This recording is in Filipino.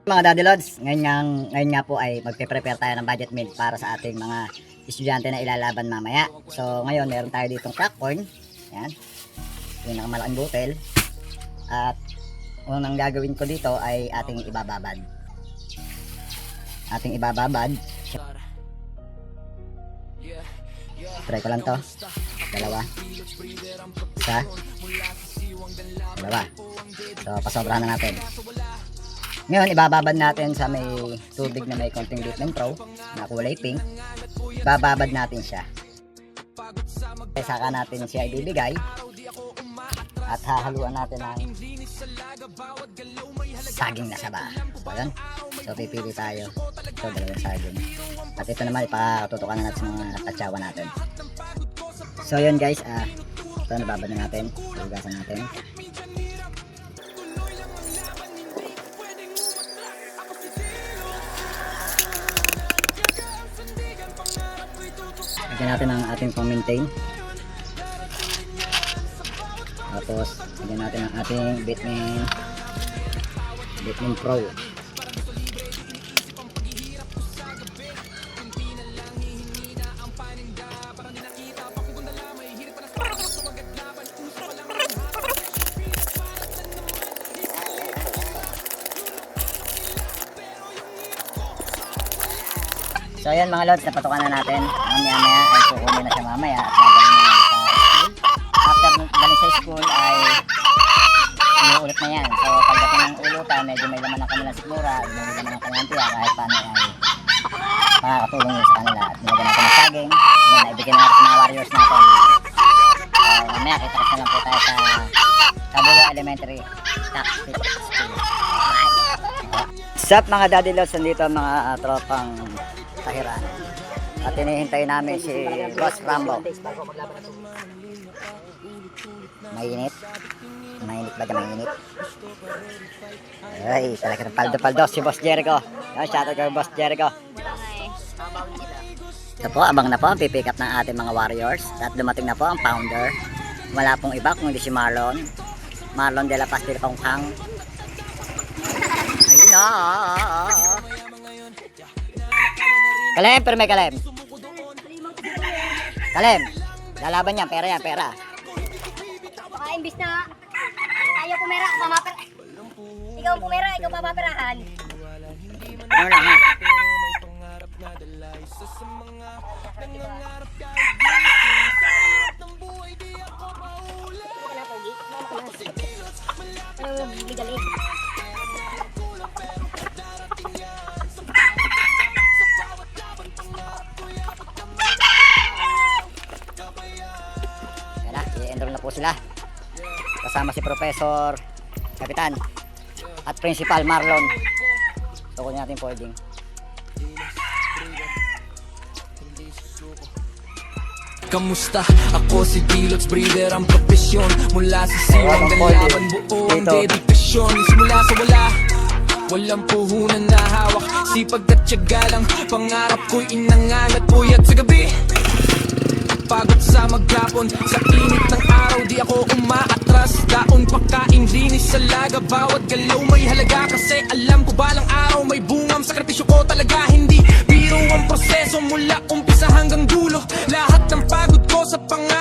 Mga Daddy Lods, ngayon nga po ay magpe-prepare tayo ng budget meal para sa ating mga estudyante na ilalaban mamaya. So ngayon meron tayo ditong crack corn. Yan. Yung nakamalaking butel. At unang gagawin ko dito ay ating ibababad. Try ko lang to. Dalawa. Isa. Dalawa. So pasobra na natin. Ngayon, ibababad natin sa may tubig na may konting Vitamin Pro na kulay pink. Bababad natin siya. Saka natin siya ibibigay at hahaluan natin ng saging na saba. So, yan. So, pipili tayo. Ito, dalawang saging. At ito naman, ipatutukan na natin sa mga tatsawa natin. So, yun guys. Ito, nababad na natin. Hugasan natin. Lagyan natin ang ating pang-maintain. Tapos, lagyan natin ang ating Vitamin Pro. So ayan mga lods, napatukan na natin. Mamaya ay kukunin na siya mamaya at babalik na sa school. After galing sa school ay inuulit na yan. So pagdating ng ulutan, medyo may laman ng kanilang sigmura, may laman ng kanilang tiya, kahit paano ay makakatulong yun sa kanila. At nilagyan natin ng saging, then ibigyan natin sa mga warriors natin. So mamaya kita-kita na lang po tayo sa Cabulo Elementary Tactics School. What's up mga Daddy Lods, nandito mga tropang tahiran. At hinihintay namin si Boss Rambo. Mainit? Mainit ba dyan? Mainit? Ay, talaga ng paldo-paldo si Boss Jericho. Shoutout kay Boss Jericho. Ito po, abang na po ang pipick up ng ating mga warriors. At dumating na po ang founder. Wala pong iba kung hindi si Marlon de la Paz de Ponghang. Ayun na. Kalem, pero may kalem. Kalem, lalaban yan, pera yan, pera. Baka imbis na ayaw pumera, ako mamapera. Ikaw pumera, ikaw mamaperahan. Ano lang ha? Ligalig. I-enroll na po sila kasama si Professor Kapitan at Principal Marlon. So kunin natin folding. Kamusta? Ako si D-Lods Breeder, ang profesyon. Mula sa siwang galaban, buo ang dedikasyon. Simula sa wala, walang puhunan na hawak. Sipag at tiyaga lang, pangarap ko'y inangan at puyat sa gabi. Pagod sa maghapon, sa init ng araw, di ako umaatras. Daon pagkain, linis sa laga, bawat galaw may halaga. Kasi alam ko balang araw may bungam, sakripisyo ko talaga. Hindi biro ang proseso mula umpisa hanggang dulo. Lahat ng pagod ko sa pangarap